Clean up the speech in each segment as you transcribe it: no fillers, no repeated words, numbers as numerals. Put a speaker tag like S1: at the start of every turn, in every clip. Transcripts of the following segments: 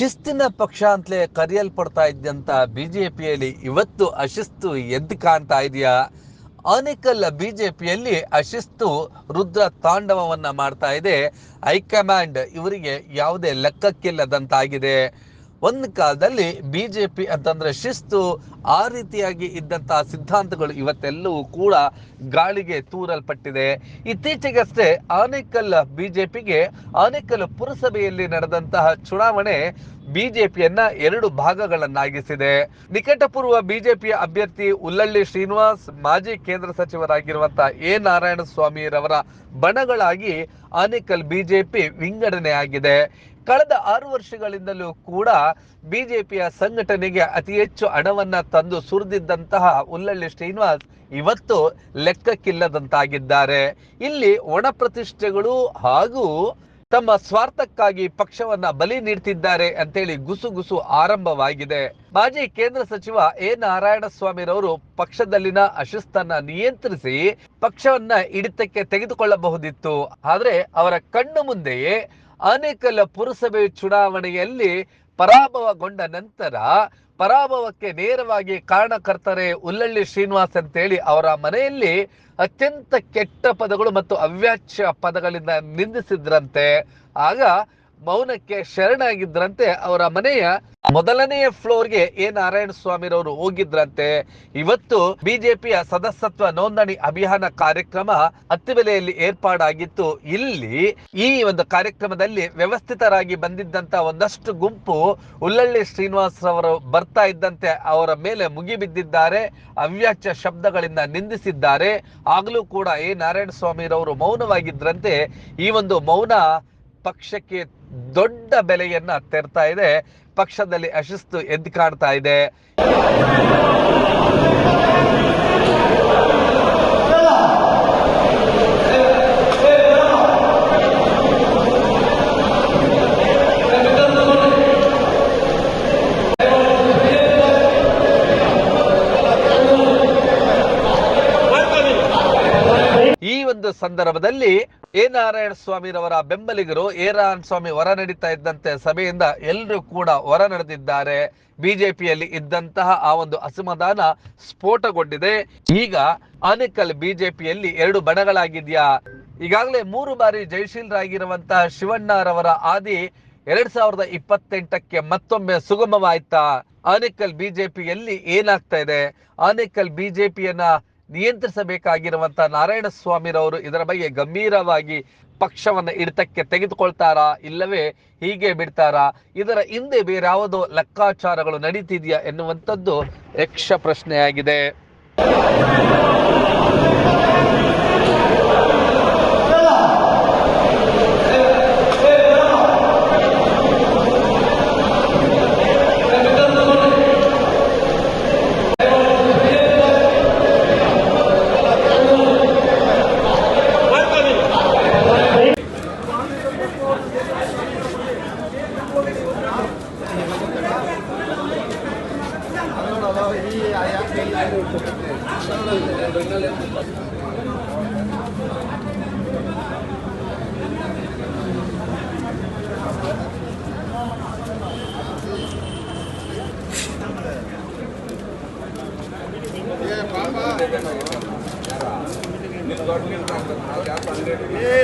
S1: ಶಿಸ್ತಿನ ಪಕ್ಷ ಅಂತಲೇ ಕರೆಯಲ್ಪಡ್ತಾ ಇದ್ದಂಥ ಬಿಜೆಪಿಯಲ್ಲಿ ಇವತ್ತು ಅಶಿಸ್ತು ಎದ್ದು ಕಾಣ್ತಾ ಇದೆಯಾ? ಆನೇಕಲ್ ಬಿಜೆಪಿಯಲ್ಲಿ ಅಶಿಸ್ತು ರುದ್ರ ತಾಂಡವವನ್ನ ಮಾಡ್ತಾ ಇದೆ. ಹೈಕಮಾಂಡ್ ಇವರಿಗೆ ಯಾವುದೇ ಲೆಕ್ಕಕ್ಕಿಲ್ಲದಂತಾಗಿದೆ. ಒಂದು ಕಾಲದಲ್ಲಿ ಬಿಜೆಪಿ ಅಂತಂದ್ರೆ ಶಿಸ್ತು, ಆ ರೀತಿಯಾಗಿ ಇದ್ದಂತಹ ಸಿದ್ಧಾಂತಗಳು ಇವತ್ತೆಲ್ಲವೂ ಕೂಡ ಗಾಳಿಗೆ ತೂರಲ್ಪಟ್ಟಿದೆ. ಇತ್ತೀಚೆಗಷ್ಟೇ ಆನೇಕಲ್ ಬಿಜೆಪಿಗೆ ಆನೇಕಲ್ ಪುರಸಭೆಯಲ್ಲಿ ನಡೆದಂತಹ ಚುನಾವಣೆ ಬಿಜೆಪಿಯನ್ನ ಎರಡು ಭಾಗಗಳನ್ನಾಗಿಸಿದೆ. ನಿಕಟಪೂರ್ವ ಬಿಜೆಪಿಯ ಅಭ್ಯರ್ಥಿ ಉಲ್ಲಳ್ಳಿ ಶ್ರೀನಿವಾಸ್, ಮಾಜಿ ಕೇಂದ್ರ ಸಚಿವರಾಗಿರುವಂತಹ ಎ ನಾರಾಯಣಸ್ವಾಮಿರವರ ಬಣಗಳಾಗಿ ಆನೇಕಲ್ ಬಿಜೆಪಿ ವಿಂಗಡಣೆ ಆಗಿದೆ. ಕಳೆದ 6 ವರ್ಷಗಳಿಂದಲೂ ಕೂಡ ಬಿಜೆಪಿಯ ಸಂಘಟನೆಗೆ ಅತಿ ಹೆಚ್ಚು ಹಣವನ್ನ ತಂದು ಸುರಿದಿದ್ದಂತಹ ಉಲ್ಲಳ್ಳಿ ಶ್ರೀನಿವಾಸ್ ಇವತ್ತು ಲೆಕ್ಕಕ್ಕಿಲ್ಲದಂತಾಗಿದ್ದಾರೆ. ಇಲ್ಲಿ ಒಣ ಪ್ರತಿಷ್ಠೆಗಳು ಹಾಗೂ ತಮ್ಮ ಸ್ವಾರ್ಥಕ್ಕಾಗಿ ಪಕ್ಷವನ್ನ ಬಲಿ ನೀಡ್ತಿದ್ದಾರೆ ಅಂತೇಳಿ ಗುಸುಗುಸು ಆರಂಭವಾಗಿದೆ. ಮಾಜಿ ಕೇಂದ್ರ ಸಚಿವ ಎ ನಾರಾಯಣಸ್ವಾಮಿರವರು ಪಕ್ಷದಲ್ಲಿನ ಅಶಿಸ್ತನ್ನ ನಿಯಂತ್ರಿಸಿ ಪಕ್ಷವನ್ನ ಹಿಡಿತಕ್ಕೆ ತೆಗೆದುಕೊಳ್ಳಬಹುದಿತ್ತು. ಆದ್ರೆ ಅವರ ಕಣ್ಣು ಮುಂದೆಯೇ ಆನೇಕಲ್ ಪುರಸಭೆ ಚುನಾವಣೆಯಲ್ಲಿ ಪರಾಭವಗೊಂಡ ನಂತರ ಪರಾಭವಕ್ಕೆ ನೇರವಾಗಿ ಕಾರಣಕರ್ತರೆ ಉಲ್ಲಳ್ಳಿ ಶ್ರೀನಿವಾಸ್ ಅಂತೇಳಿ ಅವರ ಮನೆಯಲ್ಲಿ ಅತ್ಯಂತ ಕೆಟ್ಟ ಪದಗಳು ಮತ್ತು ಅವ್ಯಾಚ್ಯ ಪದಗಳಿಂದ ನಿಂದಿಸಿದ್ರಂತೆ. ಆಗ ಮೌನಕ್ಕೆ ಶರಣಾಗಿದ್ರಂತೆ. ಅವರ ಮನೆಯ ಮೊದಲನೆಯ ಫ್ಲೋರ್ಗೆ ಎ ನಾರಾಯಣಸ್ವಾಮಿರವರು ಹೋಗಿದ್ರಂತೆ. ಇವತ್ತು ಬಿಜೆಪಿಯ ಸದಸ್ಯತ್ವ ನೋಂದಣಿ ಅಭಿಯಾನ ಕಾರ್ಯಕ್ರಮ ಅತ್ತಿಬೆಲೆಯಲ್ಲಿ ಏರ್ಪಾಡಾಗಿತ್ತು. ಇಲ್ಲಿ ಈ ಒಂದು ಕಾರ್ಯಕ್ರಮದಲ್ಲಿ ವ್ಯವಸ್ಥಿತರಾಗಿ ಬಂದಿದ್ದಂತ ಒಂದಷ್ಟು ಗುಂಪು ಉಲ್ಲಳ್ಳಿ ಶ್ರೀನಿವಾಸ್ ರವರು ಬರ್ತಾ ಇದ್ದಂತೆ ಅವರ ಮೇಲೆ ಮುಗಿಬಿದ್ದಿದ್ದಾರೆ, ಅವ್ಯಾಚ್ಯ ಶಬ್ದಗಳಿಂದ ನಿಂದಿಸಿದ್ದಾರೆ. ಆಗ್ಲೂ ಕೂಡ ಎ ನಾರಾಯಣಸ್ವಾಮಿರವರು ಮೌನವಾಗಿದ್ರಂತೆ. ಈ ಒಂದು ಮೌನ ಪಕ್ಷಕ್ಕೆ ದೊಡ್ಡ ಬೆಲೆಯನ್ನ ತೆರ್ತಾ ಇದೆ. ಪಕ್ಷದಲ್ಲಿ ಅಶಿಸ್ತು ಎದ್ದು ಕಾಣ್ತಾ ಇದೆ. ಈ ಒಂದು ಸಂದರ್ಭದಲ್ಲಿ ಎ ನಾರಾಯಣಸ್ವಾಮಿರವರ ಬೆಂಬಲಿಗರು ಎ ನಾರಾಯಣಸ್ವಾಮಿ ಹೊರ ನಡೀತಾ ಇದ್ದಂತೆ ಸಭೆಯಿಂದ ಎಲ್ಲರೂ ಕೂಡ ಹೊರ ನಡೆದಿದ್ದಾರೆ. ಬಿಜೆಪಿಯಲ್ಲಿ ಇದ್ದಂತಹ ಆ ಒಂದು ಅಸಮಾಧಾನ ಸ್ಫೋಟಗೊಂಡಿದೆ. ಈಗ ಆನೇಕಲ್ ಬಿಜೆಪಿಯಲ್ಲಿ 2 ಬಣಗಳಾಗಿದ್ಯಾ? ಈಗಾಗಲೇ 3 ಬಾರಿ ಜಯಶೀಲರಾಗಿರುವಂತಹ ಶಿವಣ್ಣರವರ ಆದಿ 2028ಕ್ಕೆ ಮತ್ತೊಮ್ಮೆ ಸುಗಮವಾಯ್ತಾ? ಆನೇಕಲ್ ಬಿಜೆಪಿಯಲ್ಲಿ ಏನಾಗ್ತಾ ಇದೆ? ಆನೇಕಲ್ ಬಿಜೆಪಿಯನ್ನ ನಿಯಂತ್ರಿಸಬೇಕಾಗಿರುವಂತಹ ನಾರಾಯಣಸ್ವಾಮಿರವರು ಇದರ ಬಗ್ಗೆ ಗಂಭೀರವಾಗಿ ಪಕ್ಷವನ್ನ ಹಿಡಿತಕ್ಕೆ ತೆಗೆದುಕೊಳ್ತಾರಾ, ಇಲ್ಲವೇ ಹೀಗೆ ಬಿಡ್ತಾರಾ? ಇದರ ಹಿಂದೆ ಬೇರೆ ಯಾವುದೋ ಲೆಕ್ಕಾಚಾರಗಳು ನಡೀತಿದೆಯಾ ಎನ್ನುವಂಥದ್ದು ಯಕ್ಷ ಪ್ರಶ್ನೆಯಾಗಿದೆ.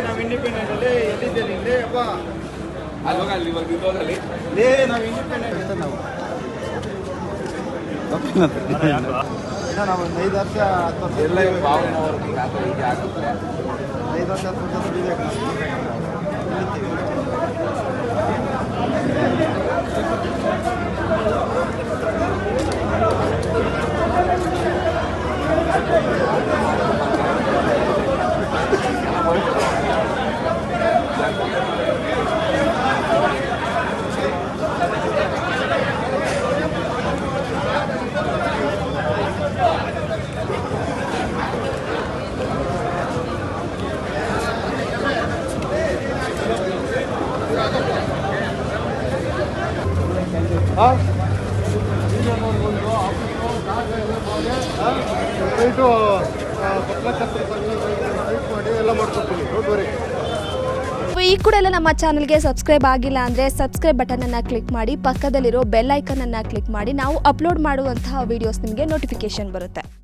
S2: ನಾವು ಇಂಡಿಪೆಂಡೆಂಟ್ ಅಲ್ಲಿ ಎಲ್ಲಿದ್ದೇನೆ ಇಲ್ಲೇ ಅಪ್ಪ ಅಲ್ಲಿ ನಾವು ಇಂಡಿಪೆಂಡೆಂಟ್ ನಾವು ನಾವು 5 ವರ್ಷ 10 ವರ್ಷ ಎಲ್ಲ 5 ವರ್ಷ 10 ವರ್ಷ ದುಡಿಬೇಕು.
S3: ನೀವು ಈ ಕೂಡ ಎಲ್ಲ ನಮ್ಮ ಚಾನಲ್ಗೆ ಸಬ್ಸ್ಕ್ರೈಬ್ ಆಗಿಲ್ಲ ಅಂದರೆ ಸಬ್ಸ್ಕ್ರೈಬ್ ಬಟನನ್ನು ಕ್ಲಿಕ್ ಮಾಡಿ, ಪಕ್ಕದಲ್ಲಿರೋ ಬೆಲ್ ಐಕನನ್ನು ಕ್ಲಿಕ್ ಮಾಡಿ. ನಾವು ಅಪ್ಲೋಡ್ ಮಾಡುವಂತಹ ವೀಡಿಯೋಸ್ ನಿಮಗೆ ನೋಟಿಫಿಕೇಶನ್ ಬರುತ್ತೆ.